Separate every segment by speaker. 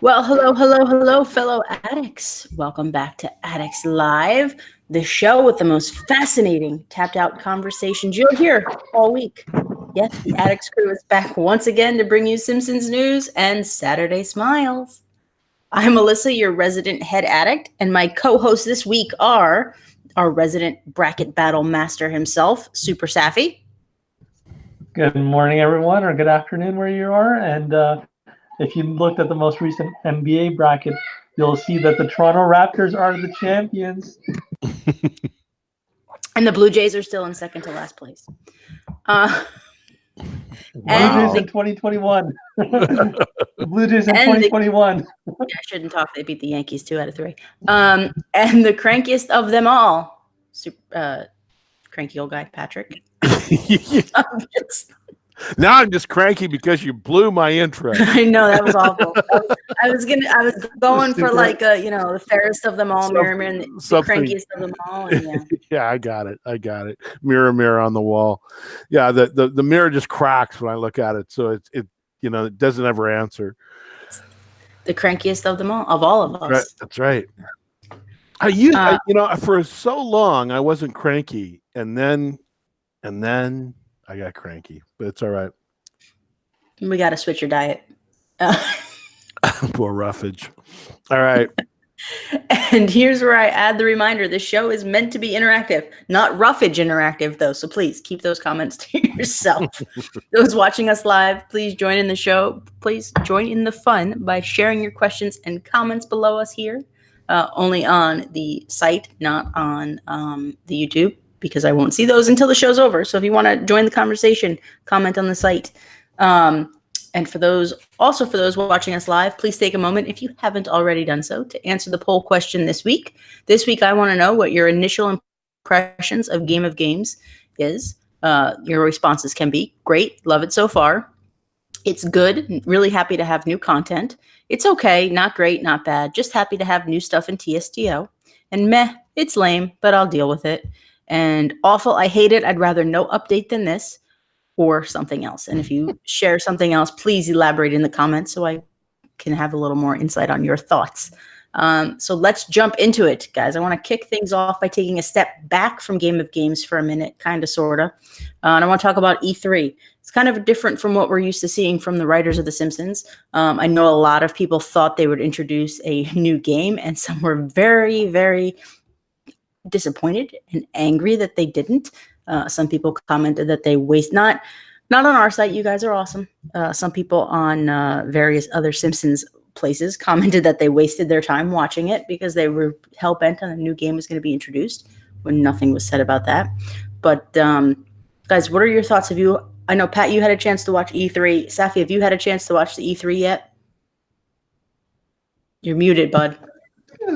Speaker 1: Well, hello, fellow addicts. Welcome back to Addicts Live, the show with the most fascinating tapped out conversations you'll hear all week. Yes, the Addicts crew is back once again to bring you Simpsons news and Saturday smiles. I'm Melissa, your resident head addict, and my co-hosts this week are our resident bracket battle master himself, Super Safi.
Speaker 2: Good morning, everyone, or good afternoon where you are. And if you looked at the most recent NBA bracket, you'll see that the Toronto Raptors are the champions.
Speaker 1: And the Blue Jays are still in second to last place.
Speaker 2: Blue Jays in 2021. The Blue Jays in 2021.
Speaker 1: I shouldn't talk. They beat the Yankees 2 out of 3. And the crankiest of them all, cranky old guy, Patrick.
Speaker 3: Now I'm just cranky because you blew my intro.
Speaker 1: I know, that was awful. I was going for like the fairest of them all, mirror, and the crankiest of them all. And
Speaker 3: yeah, I got it. Mirror on the wall. Yeah, the mirror just cracks when I look at it, so it doesn't ever answer.
Speaker 1: The crankiest of them all, of all of us.
Speaker 3: That's right. For so long I wasn't cranky, and then I got cranky, but it's all right.
Speaker 1: We got to switch your diet.
Speaker 3: Poor roughage. All right.
Speaker 1: And here's where I add the reminder. This show is meant to be interactive, not roughage interactive, though. So please keep those comments to yourself. Those watching us live, please join in the show. Please join in the fun by sharing your questions and comments below us here. Only on the site, not on the YouTube, because I won't see those until the show's over. So if you want to join the conversation, comment on the site. And for those watching us live, please take a moment, if you haven't already done so, to answer the poll question this week. This week, I want to know what your initial impressions of Game of Games is. Your responses can be great, love it so far. It's good, really happy to have new content. It's okay, not great, not bad, just happy to have new stuff in TSTO. And meh, it's lame, but I'll deal with it. And awful, I hate it, I'd rather no update than this, or something else. And if you share something else, please elaborate in the comments so I can have a little more insight on your thoughts. So let's jump into it, guys. I want to kick things off by taking a step back from Game of Games for a minute, kind of, sort of. And I want to talk about E3. It's kind of different from what we're used to seeing from the writers of The Simpsons. I know a lot of people thought they would introduce a new game, and some were very, very disappointed and angry that they didn't. Some people commented that they not on our site. You guys are awesome. Some people on various other Simpsons places commented that they wasted their time watching it because they were hell-bent on a new game was going to be introduced when nothing was said about that. But guys, what are your thoughts? I know, Pat, you had a chance to watch E3. Safi, have you had a chance to watch the E3 yet? You're muted, bud.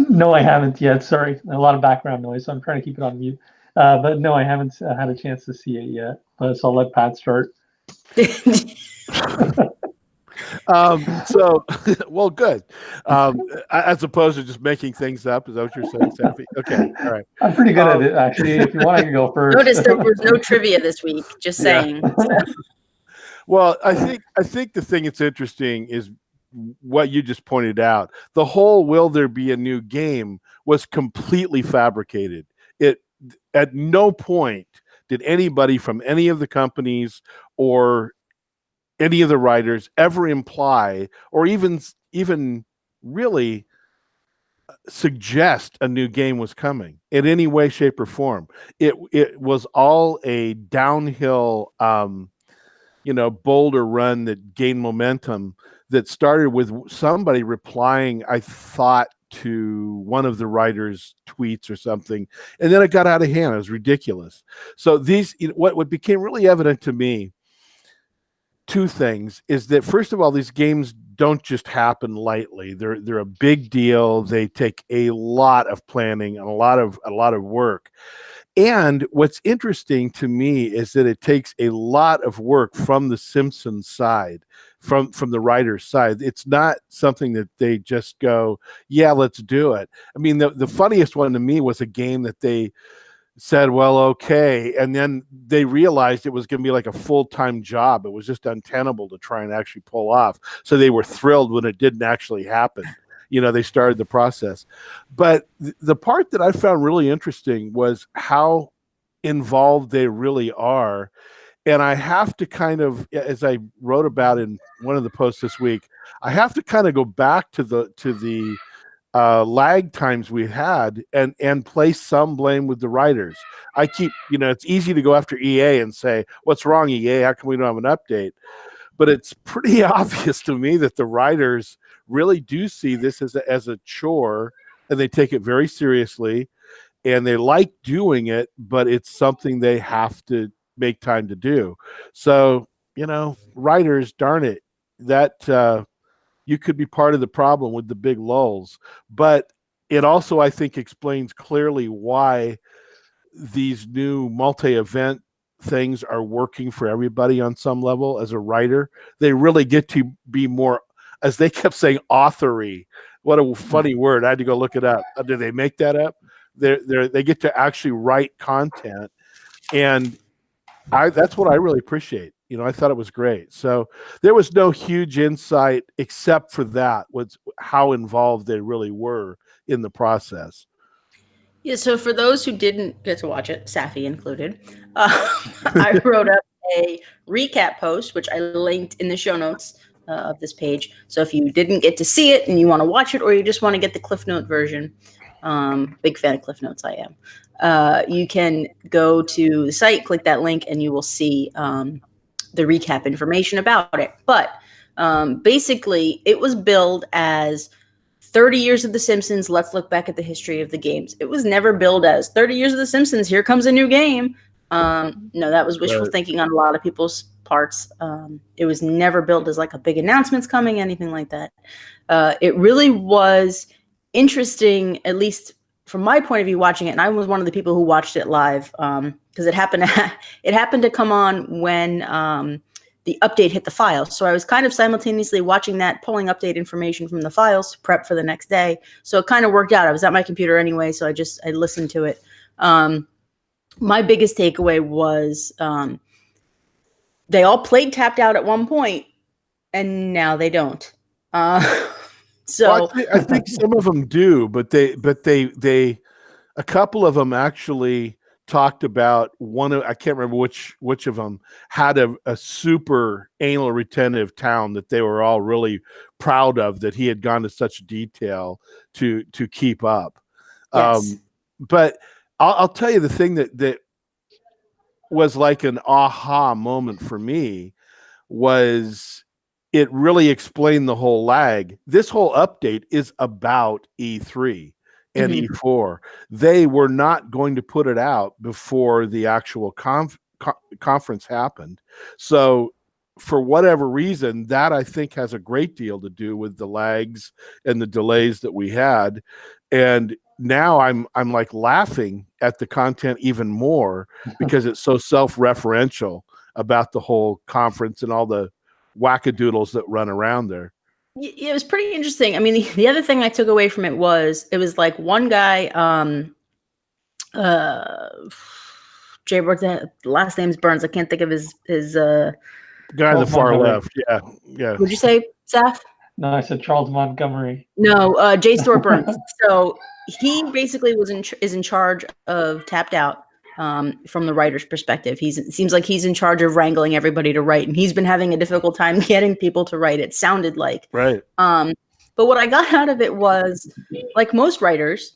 Speaker 2: No, I haven't yet. Sorry, a lot of background noise, so I'm trying to keep it on mute. But no, I haven't had a chance to see it yet. So I'll let Pat start.
Speaker 3: Well, good. As opposed to just making things up, is that what you're saying, Safi? Okay, all right.
Speaker 2: I'm pretty good at it, actually. If you want, I can go first.
Speaker 1: Notice there was no trivia this week. Just saying.
Speaker 3: Yeah. Well, I think the thing that's interesting is what you just pointed out. The whole "will there be a new game" was completely fabricated. At no point did anybody from any of the companies or any of the writers ever imply or even really suggest a new game was coming in any way, shape, or form. It was all a downhill, boulder run that gained momentum, that started with somebody replying, I thought, to one of the writers' tweets or something, and then it got out of hand. It was ridiculous. So what became really evident to me, two things, is that first of all, these games don't just happen lightly. They're a big deal. They take a lot of planning and a lot of work. And what's interesting to me is that it takes a lot of work from the Simpsons side, from the writer's side. It's not something that they just go, yeah, let's do it. I mean, the funniest one to me was a game that they said, well, okay. And then they realized it was going to be like a full-time job. It was just untenable to try and actually pull off. So they were thrilled when it didn't actually happen. They started the process. But the part that I found really interesting was how involved they really are. And I have to kind of, as I wrote about in one of the posts this week, I have to kind of go back to the lag times we had and place some blame with the writers. I keep, it's easy to go after EA and say, what's wrong, EA? How come we don't have an update? But it's pretty obvious to me that the writers really do see this as a chore, and they take it very seriously, and they like doing it, but it's something they have to make time to do. So, writers, darn it, that you could be part of the problem with the big lulls. But it also, I think, explains clearly why these new multi-event things are working for everybody on some level. As a writer, they really get to be more, as they kept saying, authory. What a funny word. I had to go look it up. Did they make that up? They get to actually write content. And that's what I really appreciate. I thought it was great. So there was no huge insight except for that, was how involved they really were in the process.
Speaker 1: Yeah, so for those who didn't get to watch it, Safi included, I wrote up a recap post, which I linked in the show notes of this page. So if you didn't get to see it and you want to watch it, or you just want to get the Cliff Note version, big fan of Cliff Notes, I am. You can go to the site, click that link, and you will see the recap information about it. But basically, it was billed as 30 years of The Simpsons, let's look back at the history of the games. It was never billed as 30 years of The Simpsons, here comes a new game. No, that was wishful thinking on a lot of people's parts. It was never billed as like a big announcement's coming, anything like that. It really was interesting, at least from my point of view, watching it. And I was one of the people who watched it live because it happened to come on when the update hit the files. So I was kind of simultaneously watching that, pulling update information from the files to prep for the next day. So it kind of worked out. I was at my computer anyway, so I listened to it. My biggest takeaway was they all played Tapped Out at one point, and now they don't. So
Speaker 3: well, I think some of them do, but they a couple of them actually talked about I can't remember which of them had a super anal retentive town that they were all really proud of, that he had gone to such detail to keep up.
Speaker 1: Yes.
Speaker 3: But I'll tell you the thing that was like an aha moment for me was it really explained the whole lag. This whole update is about E3 and E4. They were not going to put it out before the actual conference happened. So for whatever reason, that I think has a great deal to do with the lags and the delays that we had. And now I'm like laughing at the content even more because it's so self-referential about the whole conference and all the wackadoodles that run around there.
Speaker 1: Yeah, it was pretty interesting. I mean, the other thing I took away from it was like one guy, Jay Burns, the last name's Burns. I can't think of his
Speaker 3: guy on the far left. Yeah.
Speaker 1: Would you say, Saf?
Speaker 2: No, I said Charles Montgomery.
Speaker 1: No, Jay Stuart Burns. So he basically is in charge of Tapped Out. From the writer's perspective, it seems like he's in charge of wrangling everybody to write, and he's been having a difficult time getting people to write. It sounded like
Speaker 3: right.
Speaker 1: But what I got out of it was, like most writers,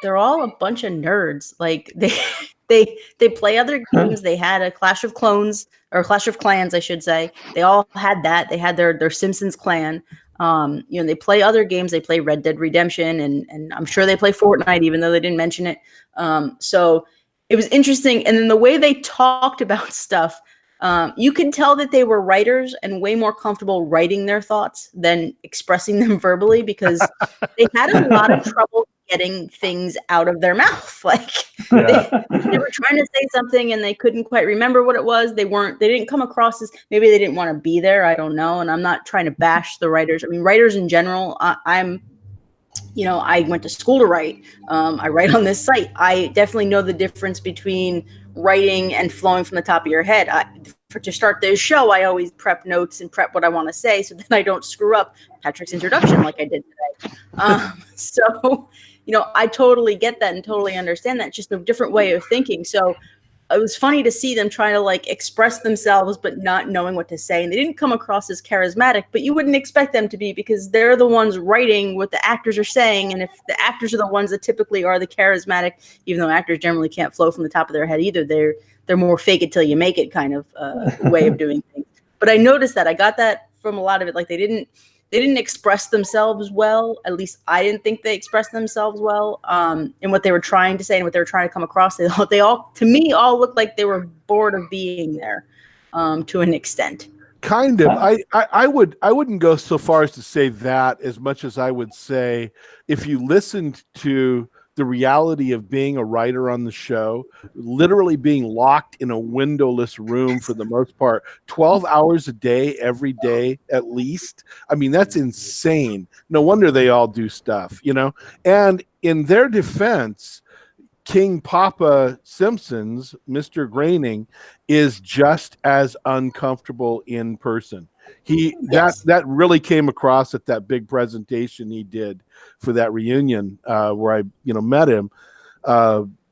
Speaker 1: they're all a bunch of nerds. Like they play other games. They had a Clash of Clones or Clash of Clans, I should say. They all had that. They had their Simpsons clan. They play other games. They play Red Dead Redemption, and I'm sure they play Fortnite, even though they didn't mention it. So it was interesting. And then the way they talked about stuff, you could tell that they were writers and way more comfortable writing their thoughts than expressing them verbally, because they had a lot of trouble getting things out of their mouth. Like they were trying to say something and they couldn't quite remember what it was. They didn't come across as, maybe they didn't want to be there. I don't know. And I'm not trying to bash the writers. I mean, writers in general, I'm I went to school to write. I write on this site. I definitely know the difference between writing and flowing from the top of your head. To start this show, I always prep notes and prep what I want to say so that I don't screw up Patrick's introduction like I did today. So, I totally get that and totally understand that. It's just a different way of thinking. So it was funny to see them trying to like express themselves, but not knowing what to say. And they didn't come across as charismatic, but you wouldn't expect them to be because they're the ones writing what the actors are saying. And if the actors are the ones that typically are the charismatic, even though actors generally can't flow from the top of their head either, they're more fake it till you make it kind of way of doing things. But I noticed that I got that from a lot of it. Like they didn't express themselves well. At least I didn't think they expressed themselves well in what they were trying to say and what they were trying to come across. They all, to me, all looked like they were bored of being there to an extent.
Speaker 3: Kind of. I wouldn't go so far as to say that as much as I would say if you listened to the reality of being a writer on the show, literally being locked in a windowless room for the most part, 12 hours a day, every day at least. I mean, that's insane. No wonder they all do stuff, And in their defense, King Papa Simpsons, Mr. Groening, is just as uncomfortable in person. That really came across at that big presentation he did for that reunion where I met him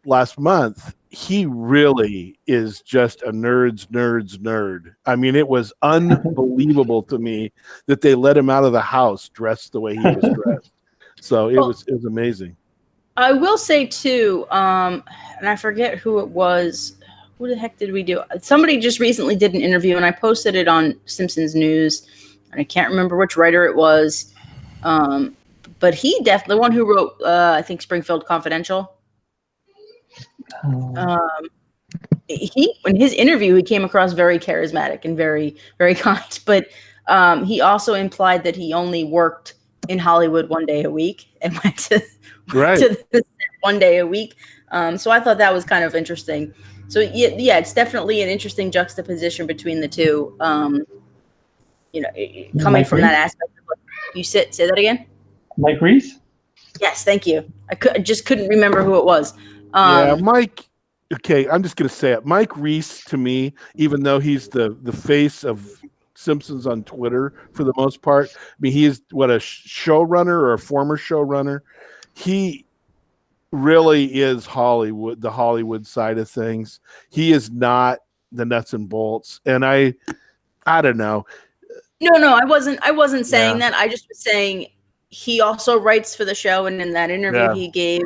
Speaker 3: last month. He really is just a nerd's nerd. I mean, it was unbelievable to me that they let him out of the house dressed the way he was dressed. So it was amazing.
Speaker 1: I will say too, and I forget who it was. Who the heck did we do? Somebody just recently did an interview, and I posted it on Simpsons News, and I can't remember which writer it was. But he definitely, the one who wrote, I think, Springfield Confidential. In his interview, he came across very charismatic and very, very kind. But he also implied that he only worked in Hollywood one day a week and went to the set one day a week. So I thought that was kind of interesting. So yeah, it's definitely an interesting juxtaposition between the two. Coming from that aspect. You say that again.
Speaker 2: Mike Reese.
Speaker 1: Yes, thank you. I just couldn't remember who it was.
Speaker 3: Yeah, Mike. Okay, I'm just gonna say it. Mike Reese, to me, even though he's the face of Simpsons on Twitter for the most part, I mean, he is a showrunner or a former showrunner. He really is Hollywood, the Hollywood side of things. He is not the nuts and bolts. And I don't know.
Speaker 1: No, I wasn't saying that. I just was saying he also writes for the show, and in that interview he gave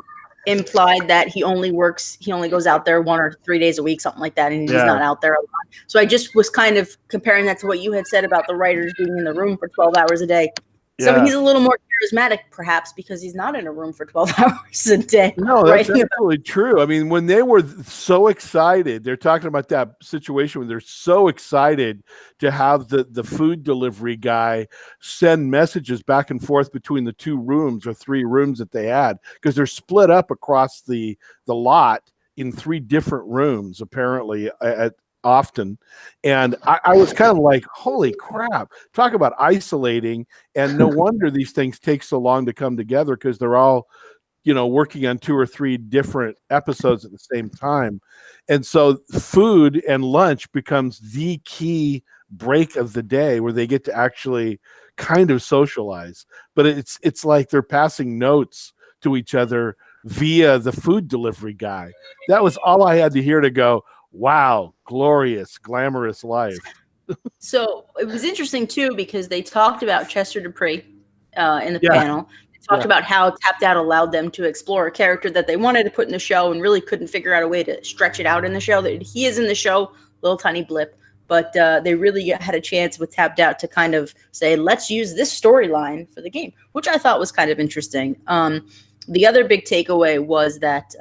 Speaker 1: implied that he only goes out there 1 or 3 days a week, something like that, and he's not out there a lot. So I just was kind of comparing that to what you had said about the writers being in the room for 12 hours a day. So he's a little more charismatic, perhaps, because he's not in a room for 12 hours a day.
Speaker 3: No, that's absolutely true. I mean, when they were so excited, they're talking about that situation when they're so excited to have the food delivery guy send messages back and forth between the 2 rooms or 3 rooms that they had, because they're split up across the lot in 3 different rooms, apparently, often. And I was kind of like, holy crap, talk about isolating. And no wonder these things take so long to come together, because they're all working on 2 or 3 different episodes at the same time. And so food and lunch becomes the key break of the day where they get to actually kind of socialize. But it's like they're passing notes to each other via the food delivery guy. That was all I had to hear to go, wow, glorious, glamorous life.
Speaker 1: So it was interesting too, because they talked about Chester Dupree in the panel. They talked about how Tapped Out allowed them to explore a character that they wanted to put in the show and really couldn't figure out a way to stretch it out in the show. That he is in the show, little tiny blip, but they really had a chance with Tapped Out to kind of say, let's use this storyline for the game, which I thought was kind of interesting. The other big takeaway was that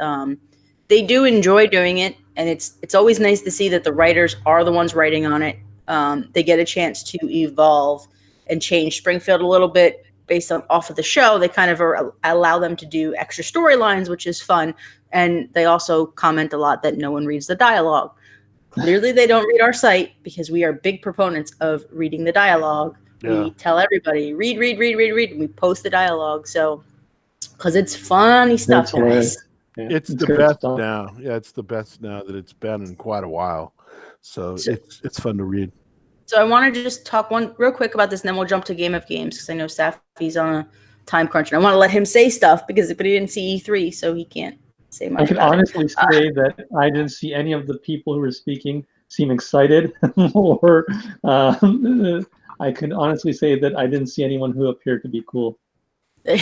Speaker 1: they do enjoy doing it, and it's always nice to see that the writers are the ones writing on it. They get a chance to evolve and change Springfield a little bit based off of the show. They kind of allow them to do extra storylines, which is fun. And they also comment a lot that no one reads the dialogue. Clearly, they don't read our site, because we are big proponents of reading the dialogue. We tell everybody, read, and we post the dialogue. So because it's funny stuff, guys.
Speaker 2: Yeah,
Speaker 3: It's the
Speaker 2: great
Speaker 3: best
Speaker 2: stuff.
Speaker 3: now. Yeah, it's the best now that it's been in quite a while. So it's fun to read.
Speaker 1: So I want to just talk one real quick about this, and then we'll jump to Game of Games because I know Staffy's on a time crunch, and I want to let him say stuff but he didn't see E3, so he can't say much.
Speaker 2: I can honestly say that I didn't see any of the people who were speaking seem excited, or I can honestly say that I didn't see anyone who appeared to be cool.
Speaker 1: But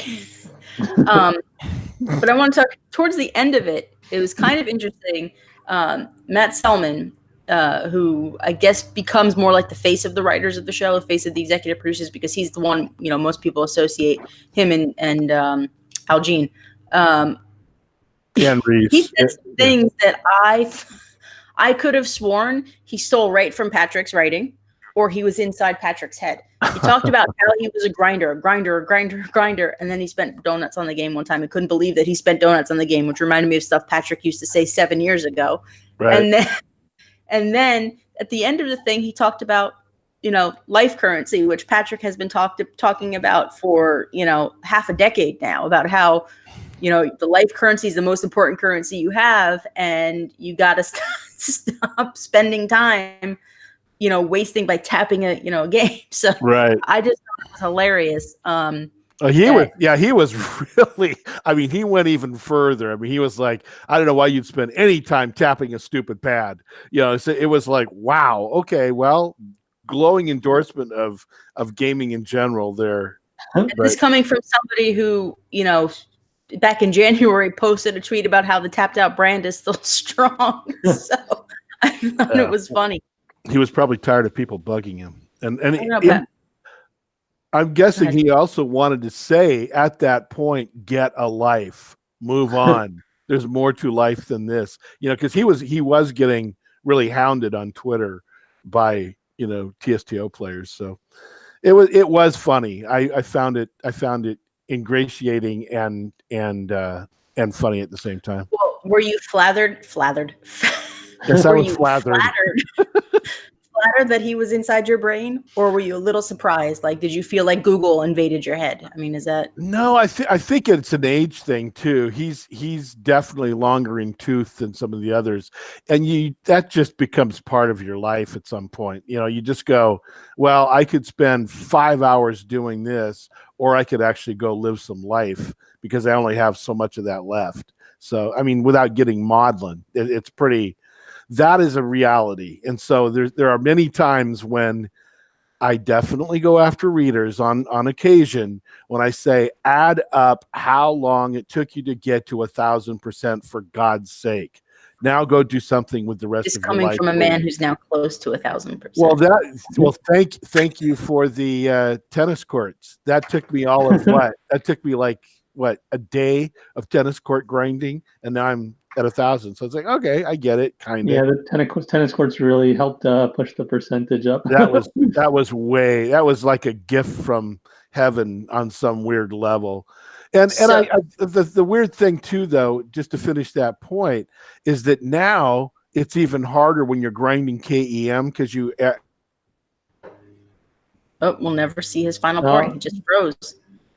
Speaker 1: I want to talk towards the end of it. It was kind of interesting. Matt Selman, who I guess becomes more like the face of the writers of the show, the face of the executive producers, because he's the one, most people associate him and Al Jean.
Speaker 3: And Reese.
Speaker 1: He said some things that I could have sworn he stole right from Patrick's writing, or he was inside Patrick's head. He talked about how he was a grinder, and then he spent donuts on the game one time. I couldn't believe that he spent donuts on the game, which reminded me of stuff Patrick used to say 7 years ago.
Speaker 3: Right.
Speaker 1: And then at the end of the thing, he talked about, life currency, which Patrick has been talking about for, half a decade now, about how, the life currency is the most important currency you have, and you got to stop spending time, wasting by tapping a game. So
Speaker 3: right.
Speaker 1: I just thought it was hilarious.
Speaker 3: He was really, he went even further. He was like, I don't know why you'd spend any time tapping a stupid pad. So it was like, wow, okay, well, glowing endorsement of gaming in general there.
Speaker 1: This coming from somebody who, back in January posted a tweet about how the tapped out brand is still strong. So I thought it was funny.
Speaker 3: He was probably tired of people bugging him. And I'm guessing he also wanted to say at that point, get a life, move on. There's more to life than this, because he was getting really hounded on Twitter by, TSTO players. So it was funny. I found it ingratiating and funny at the same time.
Speaker 1: Well, were you flattered?
Speaker 3: Yes, I was flattered.
Speaker 1: Flattered that he was inside your brain, or were you a little surprised? Like, did you feel like Google invaded your head? Is that?
Speaker 3: No, I think it's an age thing too. He's definitely longer in tooth than some of the others, and that just becomes part of your life at some point. You just go, well, I could spend 5 hours doing this, or I could actually go live some life because I only have so much of that left. So, without getting maudlin, it's pretty. That is a reality. And so there are many times when I definitely go after readers on occasion when I say, add up how long it took you to get to 1,000%, for God's sake. Now go do something with the rest of your life.
Speaker 1: Coming from a man who's now close to 1,000%.
Speaker 3: Well, thank you for the tennis courts. That took me all of what? That took me like a day of tennis court grinding, and now I'm at 1,000. So it's like, okay, I get it, kind of.
Speaker 2: Yeah, the tennis courts really helped push the percentage up.
Speaker 3: that was like a gift from heaven on some weird level. And the weird thing too, though, just to finish that point, is that now it's even harder when you're grinding KEM because you.
Speaker 1: We'll never see his final point. He just froze.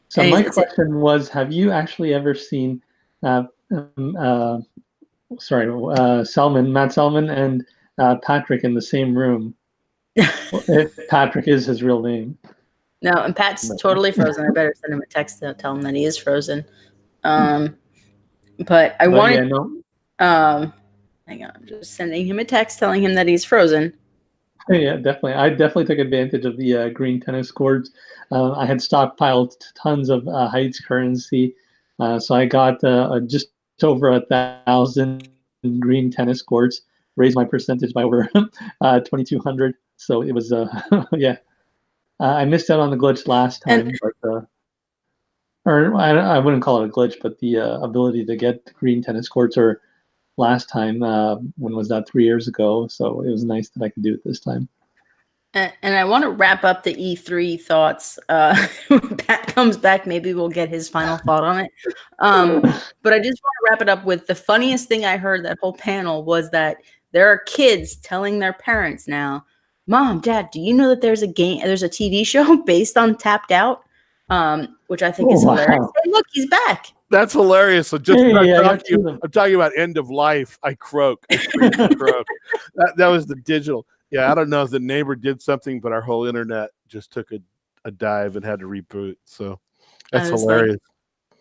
Speaker 2: So my question was, have you actually ever seen Matt Selman and Patrick in the same room? If Patrick is his real name.
Speaker 1: No, and Pat's totally frozen. I better send him a text to tell him that he is frozen. But I wanted. Yeah, hang on, I'm just sending him a text telling him that he's frozen.
Speaker 2: Yeah, definitely. I definitely took advantage of the green tennis courts. I had stockpiled tons of Heights currency, so I got just over 1,000 green tennis courts. Raised my percentage by over 2,200. So it was yeah. I missed out on the glitch last time, or I wouldn't call it a glitch, but the ability to get green tennis courts or last time. When was that? 3 years ago. So it was nice that I could do it this time.
Speaker 1: And I want to wrap up the E3 thoughts. When Pat comes back, maybe we'll get his final thought on it. But I just want to wrap it up with the funniest thing I heard that whole panel was that there are kids telling their parents now, Mom, Dad, do you know that there's a TV show based on Tapped Out? Which I think is hilarious. Hey, look, he's back.
Speaker 3: That's hilarious. So just
Speaker 2: Hey, I got
Speaker 3: I'm
Speaker 2: two of them.
Speaker 3: talking about end of life. I croak. I scream and croak. That was the digital. Yeah, I don't know if the neighbor did something, but our whole internet just took a dive and had to reboot. So that's
Speaker 1: I was like,
Speaker 3: hilarious.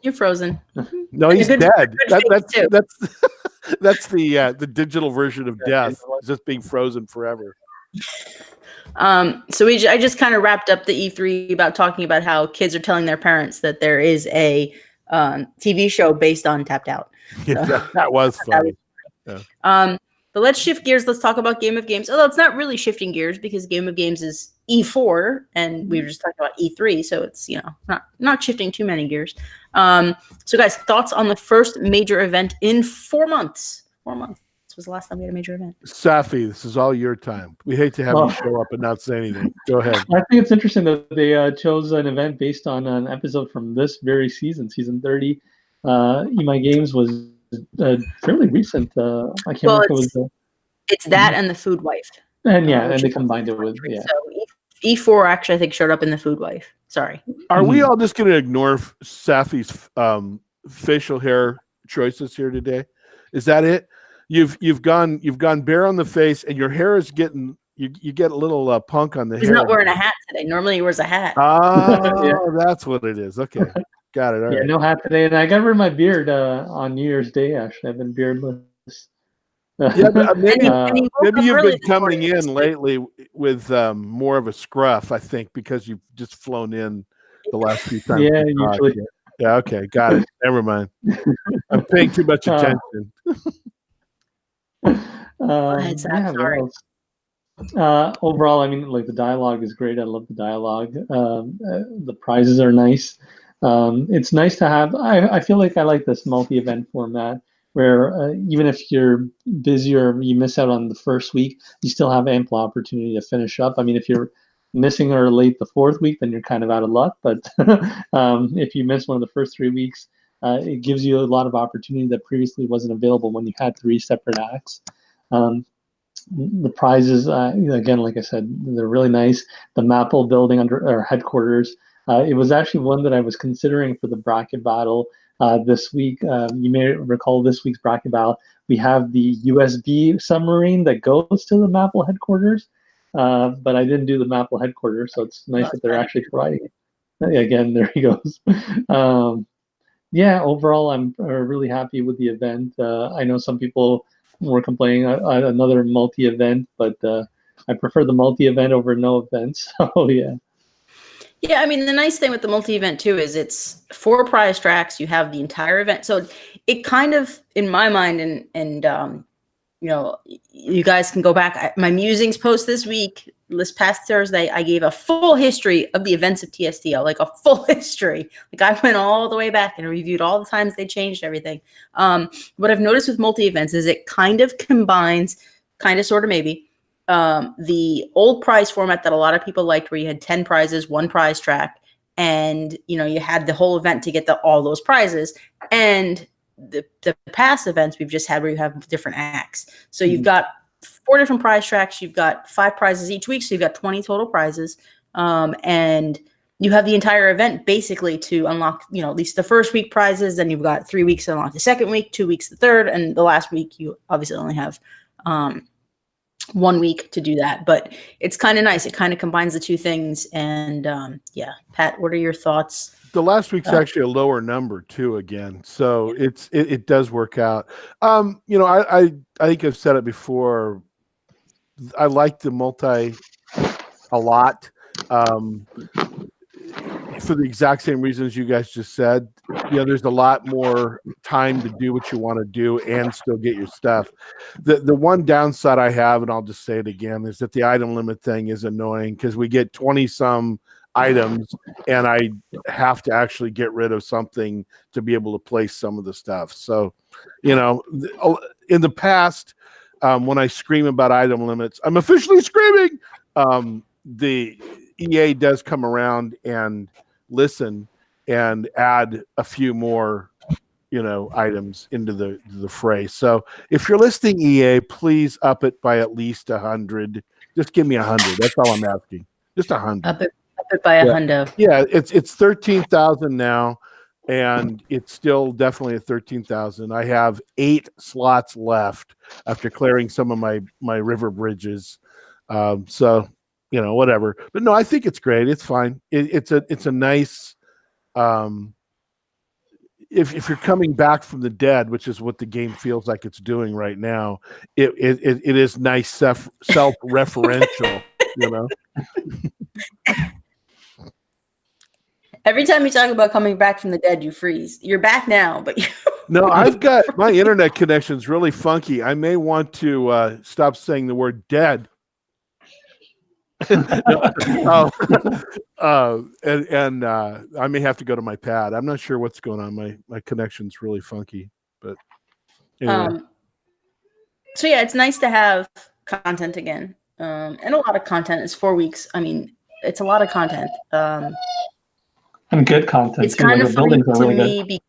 Speaker 1: you're frozen.
Speaker 3: No,
Speaker 1: And a
Speaker 3: he's
Speaker 1: good-
Speaker 3: dead.
Speaker 1: good face, too.
Speaker 3: That's the digital version of death, just being frozen forever.
Speaker 1: So I just kind of wrapped up the E3 about talking about how kids are telling their parents that there is a TV show based on Tapped Out.
Speaker 3: Yeah,
Speaker 1: So,
Speaker 3: that was funny.
Speaker 1: but let's shift gears. Let's talk about Game of Games. Although it's not really shifting gears because Game of Games is E4 and we were just talking about E3, so it's not shifting too many gears. So guys, thoughts on the first major event in 4 months? 4 months was the last time we had a major event.
Speaker 3: Safi, this is all your time. We hate to have you show up and not say anything. Go ahead.
Speaker 2: I think it's interesting that they chose an event based on an episode from this very season 30. My Games was fairly recent. I can't remember if it was.
Speaker 1: It's that and the Food Wife.
Speaker 2: And and they combined it with
Speaker 1: So E4 actually I think showed up in the Food Wife. Sorry.
Speaker 3: Are we all just going to ignore Safi's facial hair choices here today? Is that it? You've gone bare on the face, and your hair is getting you get a little punk on the hair.
Speaker 1: He's not wearing a hat today. Normally he wears a hat.
Speaker 3: Oh, that's what it is. Okay, got it. All right.
Speaker 2: No hat today, and I got rid of my beard on New Year's Day. Actually, I've been beardless.
Speaker 3: Yeah, but maybe you've been coming in
Speaker 1: this
Speaker 3: lately with more of a scruff, I think, because you've just flown in the last few times.
Speaker 2: Yeah, usually.
Speaker 3: Yeah, okay, got it. Never mind. I'm paying too much attention.
Speaker 2: Overall, I mean, like the dialogue is great. I love the dialogue. The prizes are nice. It's nice to have. I feel like I like this multi-event format where even if you're busy or you miss out on the first week, you still have ample opportunity to finish up. I mean, if you're missing or late the fourth week, then you're kind of out of luck. But if you miss one of the first 3 weeks, it gives you a lot of opportunity that previously wasn't available when you had 3 separate acts. The prizes, again, like I said, they're really nice. The Maple building under our headquarters. It was actually one that I was considering for the bracket battle this week. You may recall this week's bracket battle. We have the USB submarine that goes to the Maple headquarters, but I didn't do the Maple headquarters, so it's nice that they're actually providing it. Again, there he goes. Overall, I'm really happy with the event. I know some people were complaining another multi-event, but I prefer the multi-event over no event. So yeah.
Speaker 1: Yeah, I mean the nice thing with the multi-event too is it's 4 prize tracks. You have the entire event, so it kind of, in my mind, and you guys can go back. My musings post this past Thursday, I gave a full history of the events of TSTO, like a full history. Like I went all the way back and reviewed all the times they changed everything. What I've noticed with multi-events is it kind of combines, sort of maybe, the old prize format that a lot of people liked where you had 10 prizes, 1 prize track, and you had the whole event to get all those prizes, and the past events we've just had where you have different acts. So you've got 4 different prize tracks, you've got 5 prizes each week, so you've got 20 total prizes, and you have the entire event basically to unlock at least the first week prizes. Then you've got 3 weeks to unlock the second week, 2 weeks the third, and the last week you obviously only have 1 week to do that. But it's kind of nice. It kind of combines the two things. And Pat, what are your thoughts?
Speaker 3: The last week's actually a lower number too, again. So it does work out. I think I've said it before. I like the multi a lot. For the exact same reasons you guys just said. There's a lot more time to do what you want to do and still get your stuff. The one downside I have, and I'll just say it again, is that the item limit thing is annoying because we get 20-some items and I have to actually get rid of something to be able to place some of the stuff. So, in the past, when I scream about item limits, I'm officially screaming. The EA does come around and listen and add a few more, items into the fray. So if you're listening, EA, please up it by at least 100. Just give me 100. That's all I'm asking. Just 100.
Speaker 1: Up it by a hundo.
Speaker 3: Yeah, it's 13,000 now. and it's still definitely at 13,000. I have 8 slots left after clearing some of my river bridges. So, whatever. But no, I think it's great. It's fine. It's a nice. If you're coming back from the dead, which is what the game feels like it's doing right now, it is nice self-referential.
Speaker 1: Every time you talk about coming back from the dead, you freeze. You're back now, but
Speaker 3: No, I've got my internet connection's really funky. I may want to stop saying the word dead. And I may have to go to my pad. I'm not sure what's going on. My connection's really funky, but anyway.
Speaker 1: So yeah, it's nice to have content again, and a lot of content. It's 4 weeks. I mean, it's a lot of content.
Speaker 2: And good content.
Speaker 1: It's kind of funny to me because,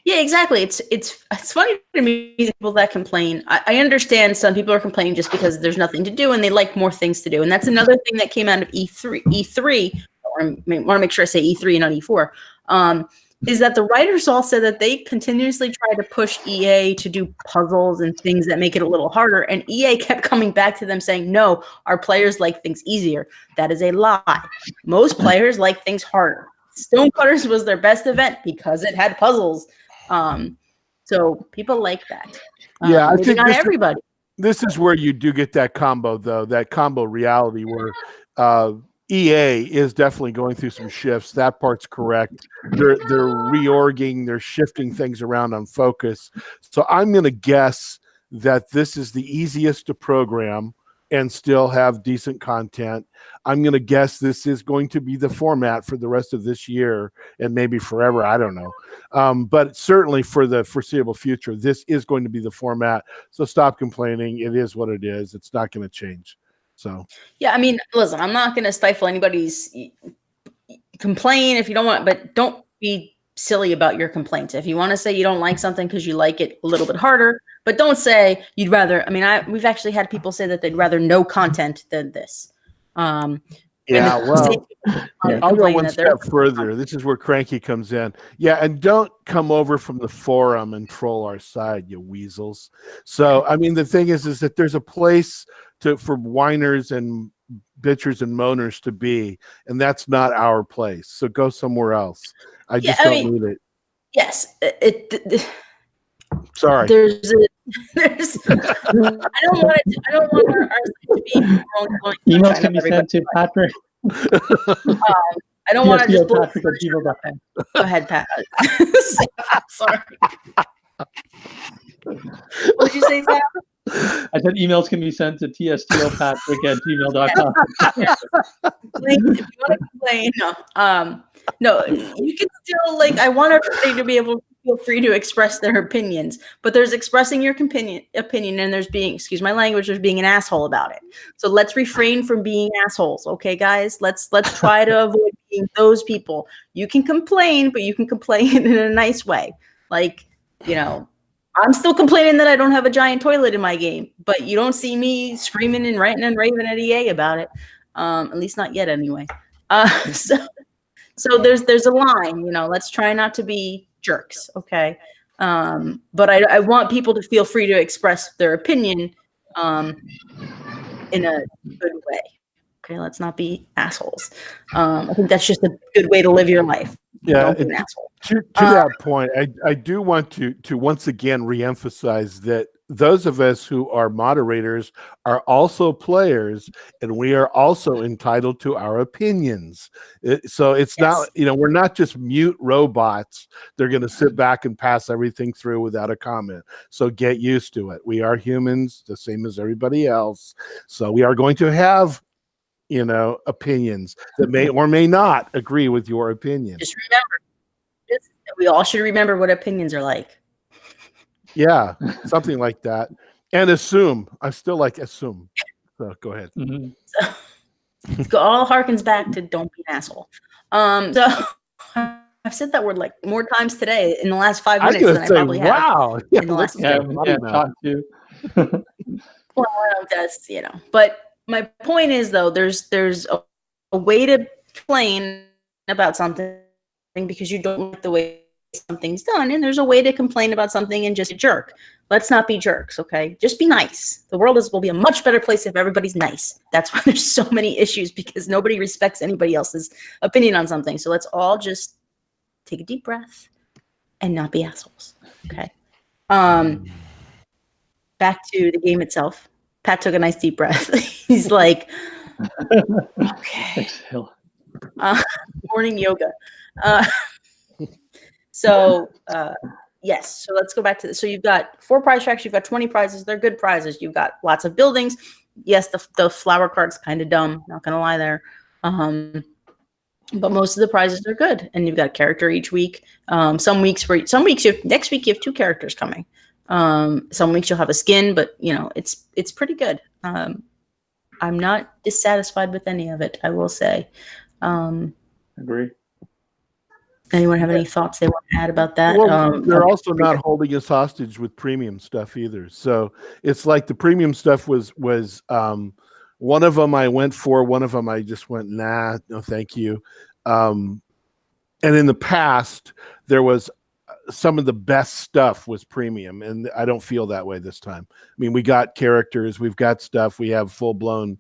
Speaker 1: yeah, exactly. It's funny to me, people that complain. I understand some people are complaining just because there's nothing to do and they like more things to do. And that's another thing that came out of E3. Or I want to make sure I say E3 and not E4. Is that the writers all said that they continuously try to push EA to do puzzles and things that make it a little harder. And EA kept coming back to them saying, no, our players like things easier. That is a lie. Most players like things harder. Stonecutters was their best event because it had puzzles. So people like that.
Speaker 3: Yeah, I think
Speaker 1: not everybody.
Speaker 3: This is where you do get that combo, though, that combo reality where EA is definitely going through some shifts. That part's correct. They're reorging, they're shifting things around on focus. So I'm going to guess that this is the easiest to program and still have decent content. I'm going to guess this is going to be the format for the rest of this year and maybe forever. I don't know. But certainly for the foreseeable future, this is going to be the format. So stop complaining. It is what it is. It's not going to change. So
Speaker 1: yeah, I mean, listen, I'm not going to stifle anybody's complain if you don't want, but don't be silly about your complaints. If you want to say you don't like something because you like it a little bit harder, but don't say you'd rather. I mean, we've actually had people say that they'd rather no content than this.
Speaker 3: Yeah, well, I'll go one step further. This is where Cranky comes in. Yeah, and don't come over from the forum and troll our side, you weasels. So, I mean, the thing is that there's a place for whiners and bitchers and moaners to be, and that's not our place. So go somewhere else. I just don't need it.
Speaker 1: Yes,
Speaker 3: sorry.
Speaker 1: There's. I don't want our to be.
Speaker 2: Emails can be sent to Patrick.
Speaker 1: I don't want to just blow
Speaker 2: Patrick at gmail.com.
Speaker 1: Go ahead, Pat. Sorry. What did you say, Sam?
Speaker 2: I said emails can be sent to TSTO Patrick at gmail.com.
Speaker 1: If you want to complain, no, you can still I want everybody to be able to feel free to express their opinions, but there's expressing your opinion and there's being, excuse my language, there's being an asshole about it. So let's refrain from being assholes, okay, guys? Let's try to avoid being those people. You can complain, but you can complain in a nice way. I'm still complaining that I don't have a giant toilet in my game, but you don't see me screaming and ranting and raving at EA about it. At least not yet, anyway. So there's a line, let's try not to be jerks, okay? But I want people to feel free to express their opinion in a good way. Okay, let's not be assholes. I think that's just a good way to live your life.
Speaker 3: Yeah, to that point, I do want to once again reemphasize that those of us who are moderators are also players, and we are also entitled to our opinions. So it's not, we're not just mute robots. They're going to sit back and pass everything through without a comment. So get used to it. We are humans, the same as everybody else. So we are going to have opinions that may or may not agree with your opinion.
Speaker 1: Just remember, we all should remember what opinions are like.
Speaker 3: Yeah, something like that. And assume. I still like assume. So go ahead.
Speaker 1: Mm-hmm. So it all harkens back to don't be an asshole. So I've said that word more times today in the last 5 minutes than I probably have.
Speaker 3: Wow.
Speaker 1: In the last well, that's but my point is, though, there's a way to complain about something because you don't like the way something's done, and there's a way to complain about something and just a jerk. Let's not be jerks, okay? Just be nice. The world will be a much better place if everybody's nice. That's why there's so many issues, because nobody respects anybody else's opinion on something. So let's all just take a deep breath and not be assholes, okay? Back to the game itself. Pat took a nice deep breath. He's like, okay.
Speaker 2: Exhale.
Speaker 1: Morning yoga. Yes. So let's go back to this. So you've got 4 prize tracks. You've got 20 prizes. They're good prizes. You've got lots of buildings. Yes, the flower card's kind of dumb. Not gonna lie there. But most of the prizes are good, and you've got a character each week. Next week you have 2 characters coming. Some weeks you'll have a skin, but it's pretty good. I'm not dissatisfied with any of it, I will say.
Speaker 2: Agree.
Speaker 1: Anyone have any thoughts they want to add about that?
Speaker 3: Well, they're also not holding us hostage with premium stuff either. So it's like the premium stuff was one of them I went for, one of them I just went, nah, no, thank you. And in the past, there was some of the best stuff was premium, and I don't feel that way this time. I mean, we got characters, we've got stuff, we have full-blown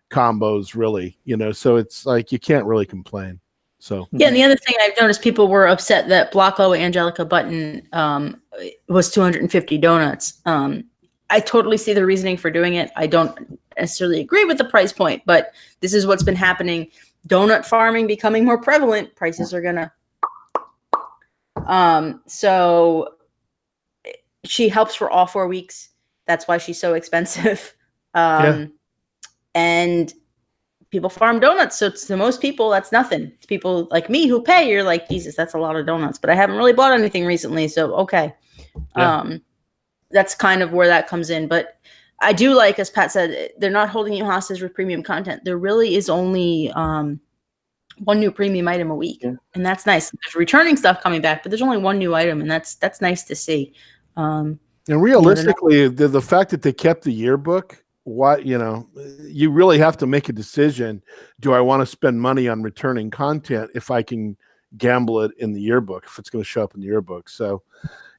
Speaker 3: combos, really, so it's like you can't really complain. So
Speaker 1: yeah, and the other thing I've noticed, people were upset that Blocko Angelica Button was 250 donuts. I totally see the reasoning for doing it. I don't necessarily agree with the price point, but this is what's been happening. Donut farming becoming more prevalent, prices are gonna. So she helps for all 4 weeks. That's why she's so expensive. And people farm donuts, so to most people that's nothing. To people like me who pay, you're like, Jesus, that's a lot of donuts. But I haven't really bought anything recently, so okay. That's kind of where that comes in. But I do like, as Pat said, they're not holding you hostage with premium content. There really is only 1 new premium item a week, and that's nice. There's returning stuff coming back, but there's only 1 new item, and that's nice to see.
Speaker 3: And realistically, the fact that they kept the yearbook, you really have to make a decision. Do I want to spend money on returning content if I can gamble it in the yearbook, if it's going to show up in the yearbook? So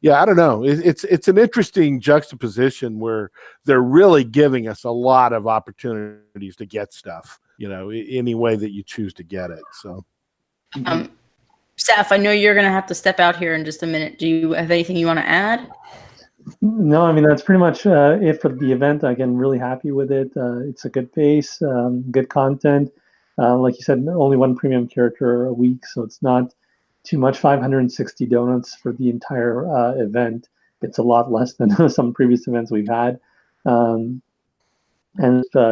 Speaker 3: yeah, I don't know. It's an interesting juxtaposition where they're really giving us a lot of opportunities to get stuff, any way that you choose to get it. So
Speaker 1: Saf, I know you're going to have to step out here in just a minute. Do you have anything you want to add?
Speaker 2: No, I mean, that's pretty much it for the event. Again, really happy with it. It's a good pace, good content. Like you said, only 1 premium character a week, so it's not too much. 560 donuts for the entire event. It's a lot less than some previous events we've had. And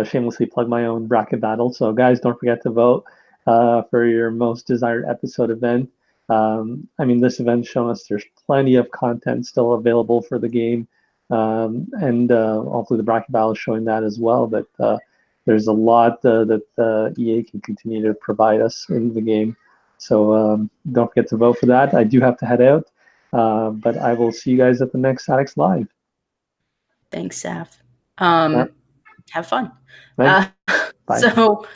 Speaker 2: shamelessly plug my own bracket battle. So guys, don't forget to vote for your most desired episode event. I mean, this event's shown us there's plenty of content still available for the game, and hopefully the bracket battle is showing that as well. But there's a lot that EA can continue to provide us in the game. So don't forget to vote for that. I do have to head out, but I will see you guys at the next Addicts Live.
Speaker 1: Thanks, Saf. Have fun. So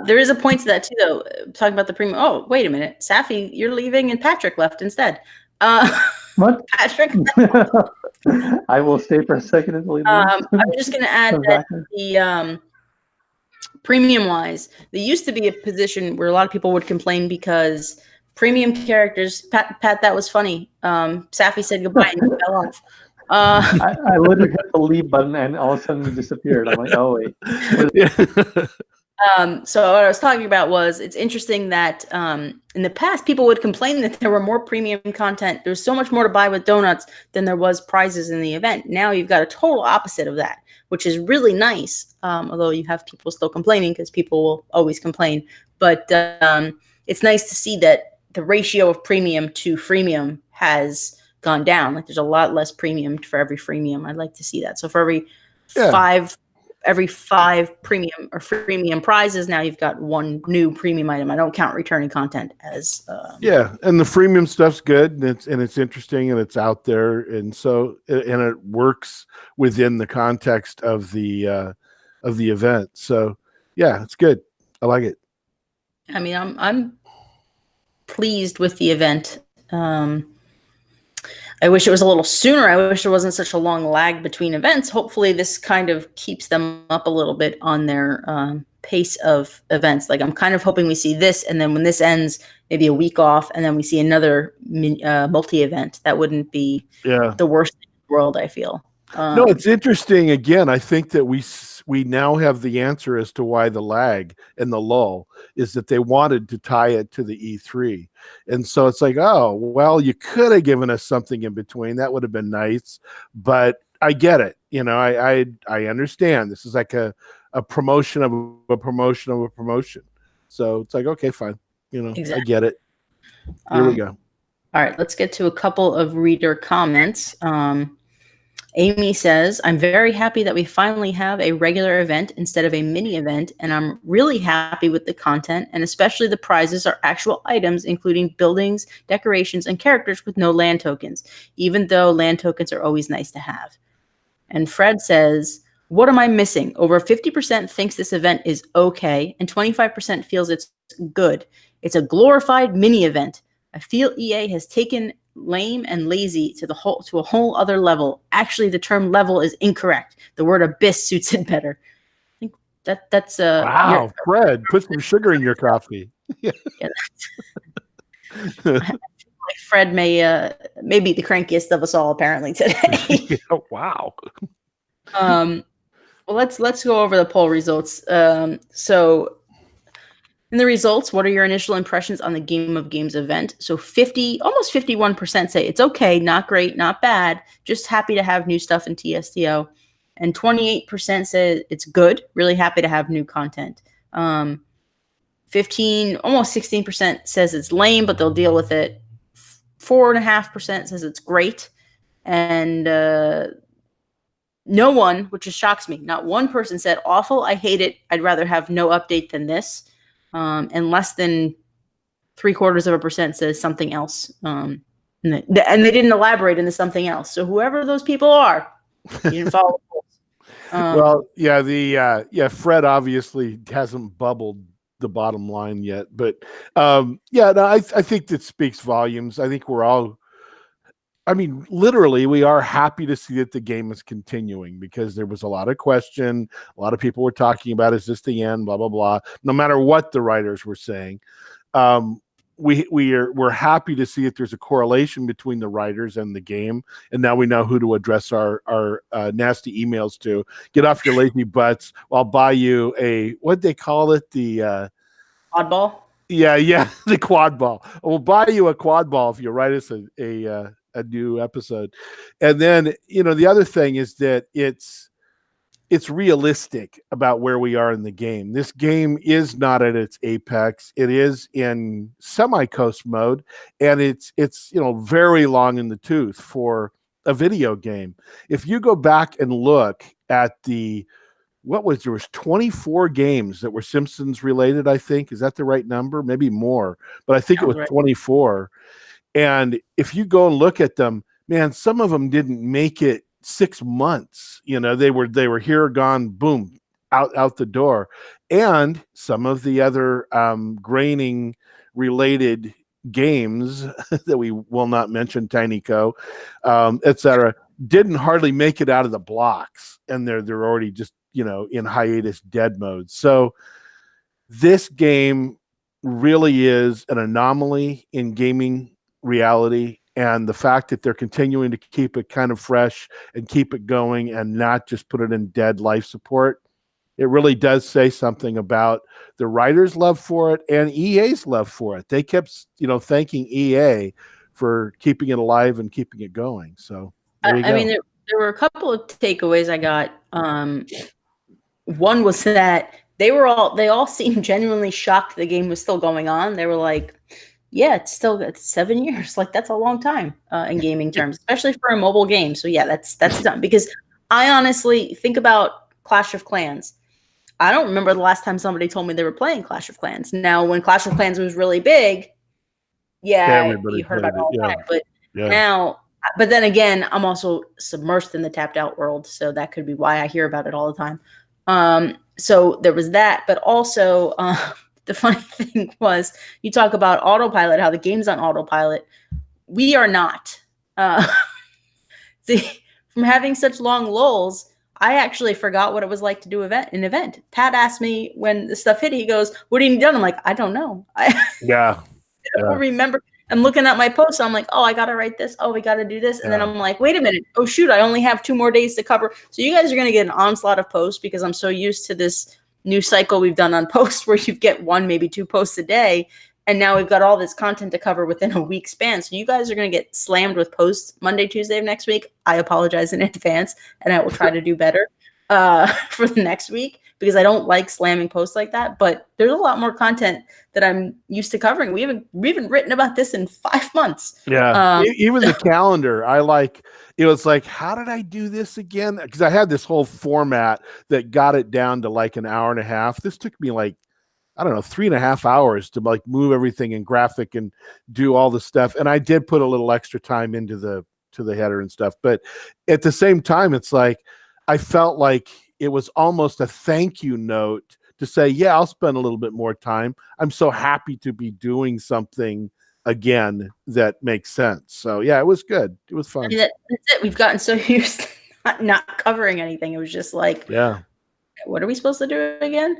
Speaker 1: there is a point to that too, though. Talking about the premium. Oh, wait a minute, Safi, you're leaving, and Patrick left instead.
Speaker 2: What?
Speaker 1: Patrick?
Speaker 2: I will stay for a second until he leaves.
Speaker 1: I'm just going to add that the premium-wise, there used to be a position where a lot of people would complain because premium characters. Pat, that was funny. Safi said goodbye and he fell off.
Speaker 2: I literally hit the leave button and all of a sudden he disappeared. I'm like, oh wait.
Speaker 1: So what I was talking about was, it's interesting that in the past people would complain that there were more premium content. There's so much more to buy with donuts than there was prizes in the event. Now you've got a total opposite of that, which is really nice. Although you have people still complaining, because people will always complain. But it's nice to see that the ratio of premium to freemium has gone down. Like, there's a lot less premium for every freemium. I'd like to see that. So for every five premium or freemium prizes, now you've got 1 new premium item. I don't count returning content as
Speaker 3: and the freemium stuff's good, and it's interesting, and it's out there, and so it works within the context of the event. So yeah, it's good. I like it.
Speaker 1: I mean, I'm pleased with the event. I wish it was a little sooner. I wish there wasn't such a long lag between events. Hopefully this kind of keeps them up a little bit on their pace of events. Like, I'm kind of hoping we see this, and then when this ends, maybe a week off, and then we see another multi-event. That wouldn't be the worst thing in the world, I feel.
Speaker 3: No, it's interesting. Again, I think that we now have the answer as to why the lag and the lull is that they wanted to tie it to the E3. And so it's like, oh, well, you could have given us something in between. That would have been nice. But I get it. You know, I understand. This is like a promotion of a promotion of a promotion. So it's like, okay, fine. You know, exactly. I get it. Here we go.
Speaker 1: All right, let's get to a couple of reader comments. Amy says, I'm very happy that we finally have a regular event instead of a mini event, and I'm really happy with the content, and especially the prizes are actual items, including buildings, decorations, and characters with no land tokens, even though land tokens are always nice to have. And Fred says, what am I missing? Over 50% thinks this event is okay, and 25% feels it's good. It's a glorified mini event. I feel EA has taken lame and lazy to a whole other level. Actually, the term level is incorrect. The word abyss suits it better. I think that's
Speaker 3: wow, Fred, put some sugar in your coffee. Yeah.
Speaker 1: Like Fred may be the crankiest of us all apparently today.
Speaker 3: Yeah, wow.
Speaker 1: Well, let's go over the poll results. So in the results, what are your initial impressions on the Game of Games event? So almost 51% say it's okay, not great, not bad, just happy to have new stuff in TSTO. And 28% say it's good, really happy to have new content. almost 16% says it's lame, but they'll deal with it. 4.5% says it's great. And no one, which just shocks me, not one person said awful, I hate it, I'd rather have no update than this. And less than 0.75% says something else. And they didn't elaborate into something else. So whoever those people are, you didn't follow the rules.
Speaker 3: Well, yeah, Fred obviously hasn't bubbled the bottom line yet, but I think that speaks volumes. I think literally, we are happy to see that the game is continuing, because there was a lot of question. A lot of people were talking about, is this the end? Blah, blah, blah. No matter what the writers were saying, we're happy to see that there's a correlation between the writers and the game. And now we know who to address our nasty emails to. Get off your lazy butts. I'll buy you what'd they call it? The
Speaker 1: oddball?
Speaker 3: Yeah, the quad ball. We'll buy you a quad ball if you write us a new episode. And then, the other thing is that it's realistic about where we are in the game. This game is not at its apex. It is in semi-coast mode, and it's very long in the tooth for a video game. If you go back and look at there was 24 games that were Simpsons related, I think. Is that the right number? Maybe more, but I think it was 24. And if you go and look at them, man, some of them didn't make it 6 months. They were here, gone, boom, out the door. And some of the other graining related games that we will not mention, Tiny Co, etc., didn't hardly make it out of the blocks, and they're already just in hiatus dead mode. So this game really is an anomaly in gaming reality, and the fact that they're continuing to keep it kind of fresh and keep it going and not just put it in dead life support, it really does say something about the writers' love for it and EA's love for it. They kept thanking EA for keeping it alive and keeping it going. So
Speaker 1: there were a couple of takeaways I got. One was that they all seemed genuinely shocked the game was still going on. They were like, yeah, it's 7 years. Like, that's a long time in gaming terms, especially for a mobile game. So yeah, that's done. Because I honestly think about Clash of Clans. I don't remember the last time somebody told me they were playing Clash of Clans. Now, when Clash of Clans was really big, you heard about it all the time. But now, but then again, I'm also submersed in the tapped out world, so that could be why I hear about it all the time. So there was that, but also the funny thing was, you talk about autopilot, how the game's on autopilot. We are not. See, from having such long lulls, I actually forgot what it was like to do an event. Pat asked me when the stuff hit, he goes, "What do you need done?" I'm like, "I don't know. I don't remember." I'm looking at my posts. I'm like, "Oh, I got to write this. Oh, we got to do this." And then I'm like, "Wait a minute. Oh, shoot. I only have 2 more days to cover." So you guys are going to get an onslaught of posts because I'm so used to this new cycle we've done on posts where you get 1, maybe 2 posts a day. And now we've got all this content to cover within a week span. So you guys are going to get slammed with posts Monday, Tuesday of next week. I apologize in advance, and I will try to do better for the next week because I don't like slamming posts like that. But there's a lot more content that I'm used to covering. We haven't written about this in 5 months.
Speaker 3: Yeah. Even the calendar, it was like, how did I do this again? Because I had this whole format that got it down to like an hour and a half. This took me like, I don't know, 3.5 hours to like move everything in graphic and do all the stuff. And I did put a little extra time into the header and stuff. But at the same time, it's like, I felt like it was almost a thank you note to say, yeah, I'll spend a little bit more time. I'm so happy to be doing something again that makes sense. So yeah, it was good. It was fun.
Speaker 1: I mean, that's it. We've gotten so used to not covering anything. It was just like,
Speaker 3: yeah,
Speaker 1: what are we supposed to do again?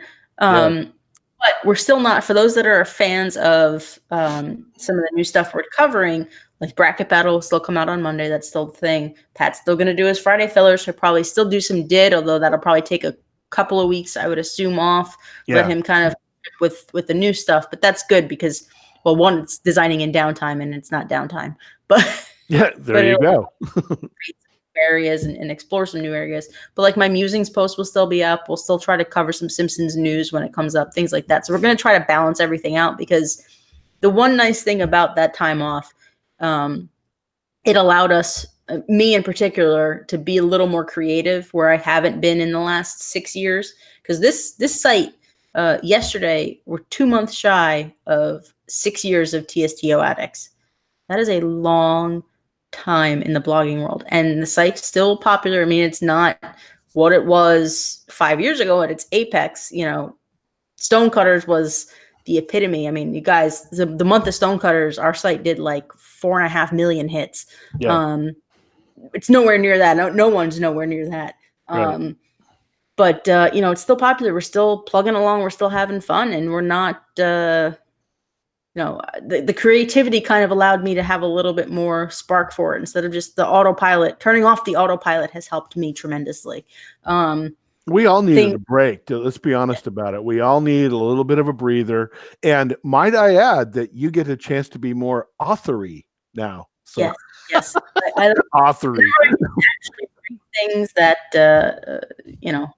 Speaker 1: But we're still not, for those that are fans of some of the new stuff we're covering, like Bracket Battle will still come out on Monday. That's still the thing. Pat's still going to do his Friday fillers. He'll probably still do some did, although that'll probably take a couple of weeks, I would assume, off. Let him kind of with the new stuff. But that's good because, well, one, it's designing in downtime and it's not downtime. But
Speaker 3: yeah, there you go.
Speaker 1: areas and explore some new areas. But like my musings post will still be up. We'll still try to cover some Simpsons news when it comes up, things like that. So we're going to try to balance everything out because the one nice thing about that time off, it allowed us, me in particular, to be a little more creative where I haven't been in the last 6 years. Because this site, yesterday, we're 2 months shy of 6 years of TSTO Addicts. That is a long time in the blogging world, and the site's still popular. I mean, it's not what it was 5 years ago at its apex. You know, Stonecutters was the epitome. I mean, you guys, the month of Stonecutters, our site did like 4.5 million hits. It's nowhere near that. No one's nowhere near that. But you know, it's still popular. We're still plugging along. We're still having fun, and we're not the creativity kind of allowed me to have a little bit more spark for it instead of just the autopilot. Turning off the autopilot has helped me tremendously.
Speaker 3: We all needed a break. Let's be honest about it. We all need a little bit of a breather. And might I add that you get a chance to be more authory now. So.
Speaker 1: Yes. I
Speaker 3: authory.
Speaker 1: Things that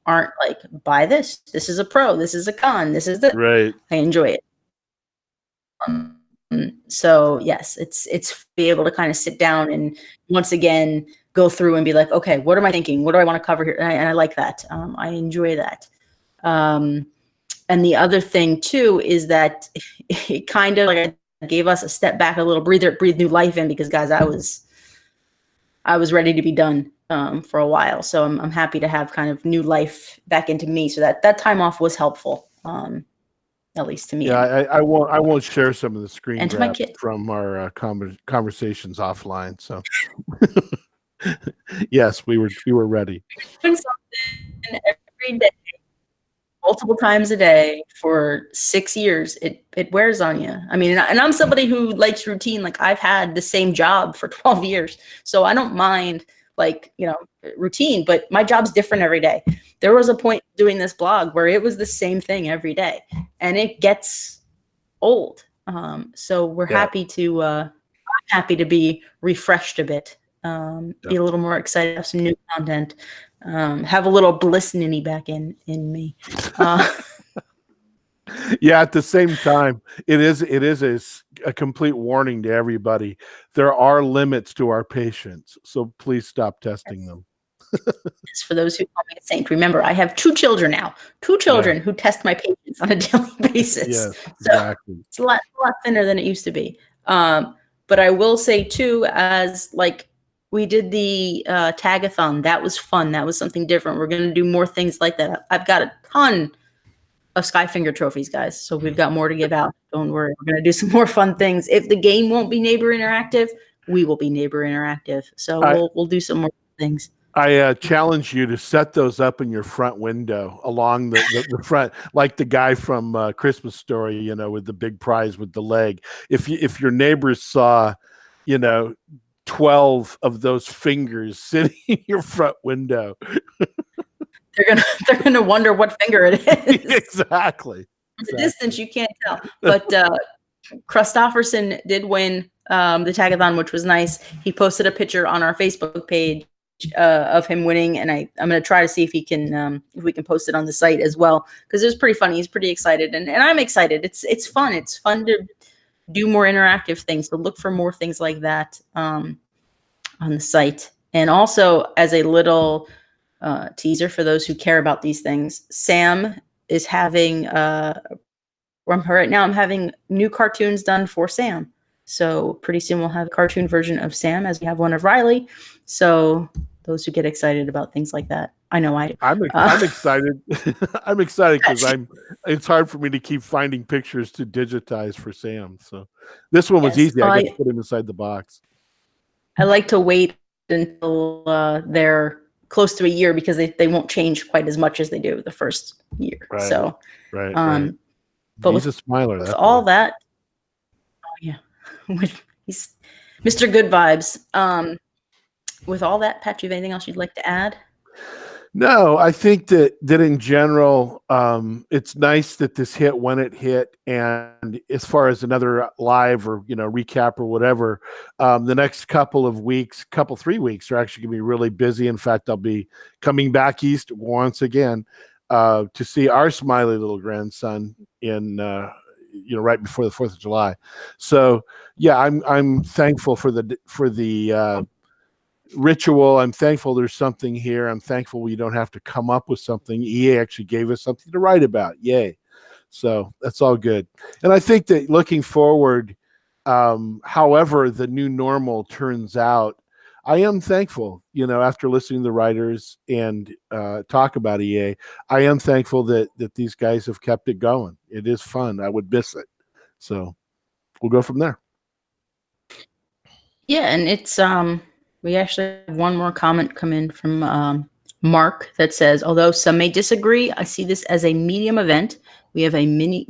Speaker 1: aren't like, buy this. This is a pro. This is a con. This is the
Speaker 3: right.
Speaker 1: I enjoy it. So yes, it's be able to kind of sit down and once again go through and be like, okay, what am I thinking? What do I want to cover here? And I like that. I enjoy that. And the other thing too is that it kind of like gave us a step back, a little breather, breathe new life in, because guys, I was ready to be done for a while. So I'm happy to have kind of new life back into me. So that time off was helpful. At least to me.
Speaker 3: Yeah, I won't share some of the screen
Speaker 1: and
Speaker 3: grabs from our conversations offline. So yes, we were ready.
Speaker 1: Doing something every day, multiple times a day for 6 years, it wears on you. I mean, and I'm somebody who likes routine. Like I've had the same job for 12 years, so I don't mind routine, but my job's different every day. There was a point doing this blog where it was the same thing every day, and it gets old. So we're happy to I'm happy to be refreshed a bit, be a little more excited, have some new content, have a little bliss ninny back in me.
Speaker 3: Yeah, at the same time, it is a complete warning to everybody. There are limits to our patience, so please stop testing them.
Speaker 1: For those who call me a saint, remember, I have 2 children now. 2 children who test my patience on a daily basis.
Speaker 3: Yes, exactly.
Speaker 1: So it's a lot thinner than it used to be. But I will say too, as like we did the tagathon, that was fun. That was something different. We're going to do more things like that. I've got a ton Skyfinger trophies, guys. So we've got more to give out. Don't worry. We're going to do some more fun things. If the game won't be neighbor interactive, we will be neighbor interactive. So we'll do some more things.
Speaker 3: I challenge you to set those up in your front window along the front, like the guy from Christmas Story, you know, with the big prize with the leg. If your neighbors saw, you know, 12 of those fingers sitting in your front window,
Speaker 1: they're gonna wonder what finger it is.
Speaker 3: Exactly.
Speaker 1: From a distance, you can't tell. But Christofferson did win the Tagathon, which was nice. He posted a picture on our Facebook page of him winning, and I'm going to try to see if we can post it on the site as well, because it was pretty funny. He's pretty excited, and I'm excited. It's fun. It's fun to do more interactive things. So look for more things like that on the site. And also, as a little teaser for those who care about these things, Sam is having right now I'm having new cartoons done for Sam. So pretty soon we'll have a cartoon version of Sam, as we have one of Riley. So those who get excited about things like that, I know I do.
Speaker 3: I'm excited. I'm excited because it's hard for me to keep finding pictures to digitize for Sam. So this one was easy. I got to put him inside the box.
Speaker 1: I like to wait until they're close to a year, because they won't change quite as much as they do the first year.
Speaker 3: Right.
Speaker 1: So
Speaker 3: right.
Speaker 1: But
Speaker 3: he's a smiler.
Speaker 1: With all that, he's Mr. Good Vibes. With all that, Pat, do you have anything else you'd like to add?
Speaker 3: No, I think that in general, it's nice that this hit when it hit. And as far as another live or, you know, recap or whatever, the next couple of weeks, 3 weeks are actually going to be really busy. In fact, I'll be coming back east once again to see our smiley little grandson in, you know, right before the 4th of July. So yeah, I'm thankful for the ritual. I'm thankful there's something here. I'm thankful we don't have to come up with something. EA actually gave us something to write about. Yay. So that's all good. And I think that looking forward, however the new normal turns out, I am thankful, you know, after listening to the writers and talk about EA, I am thankful that these guys have kept it going. It is fun. I would miss it. So we'll go from there.
Speaker 1: Yeah, and it's we actually have one more comment come in from Mark that says, although some may disagree, I see this as a medium event. We have a mini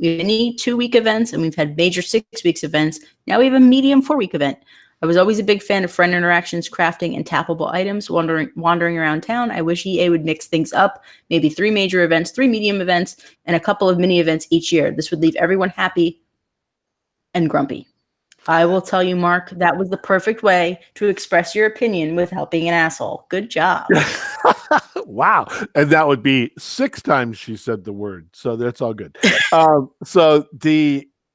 Speaker 1: 2-week events, and we've had major 6 weeks events. Now we have a medium 4-week event. I was always a big fan of friend interactions, crafting, and tappable items wandering around town. I wish EA would mix things up, maybe 3 major events, 3 medium events, and a couple of mini events each year. This would leave everyone happy and grumpy. I will tell you, Mark, that was the perfect way to express your opinion without being an asshole. Good job.
Speaker 3: Wow. And that would be 6 times she said the word. So that's all good.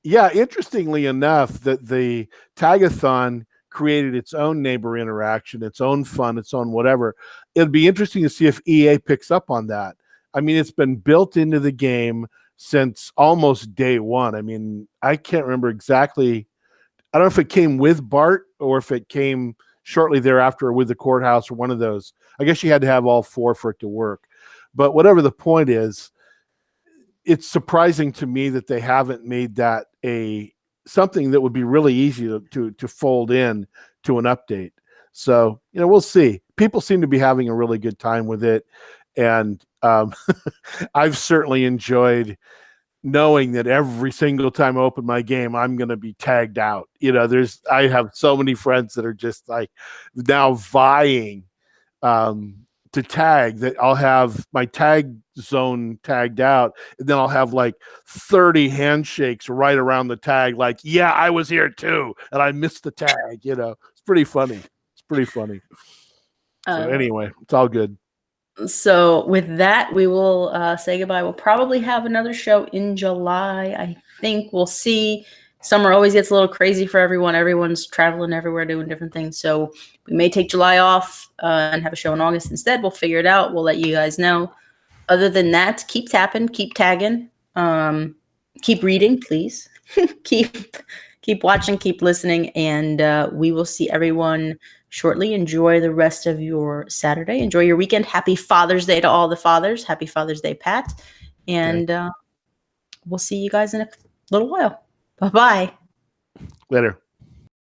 Speaker 3: Interestingly enough, that the Tagathon created its own neighbor interaction, its own fun, its own whatever. It'd be interesting to see if EA picks up on that. I mean, it's been built into the game since almost day one. I mean, I can't remember exactly. I don't know if it came with Bart or if it came shortly thereafter with the courthouse or one of those. I guess you had to have all 4 for it to work. But whatever the point is, it's surprising to me that they haven't made that something that would be really easy to fold in to an update. So, you know, we'll see. People seem to be having a really good time with it. And I've certainly enjoyed knowing that every single time I open my game, I'm going to be tagged out. You know, I have so many friends that are just like now vying to tag, that I'll have my tag zone tagged out, and then I'll have like 30 handshakes right around the tag. Like, yeah, I was here too, and I missed the tag. You know, it's pretty funny. So anyway, it's all good.
Speaker 1: So with that, we will say goodbye. We'll probably have another show in July. I think we'll see. Summer always gets a little crazy for everyone. Everyone's traveling everywhere, doing different things. So we may take July off and have a show in August instead. We'll figure it out. We'll let you guys know. Other than that, keep tapping, keep tagging, keep reading, please. keep watching, keep listening, and we will see everyone shortly. Enjoy the rest of your Saturday. Enjoy your weekend. Happy Father's Day to all the fathers. Happy Father's Day, Pat. And we'll see you guys in a little while. Bye-bye.
Speaker 3: Later.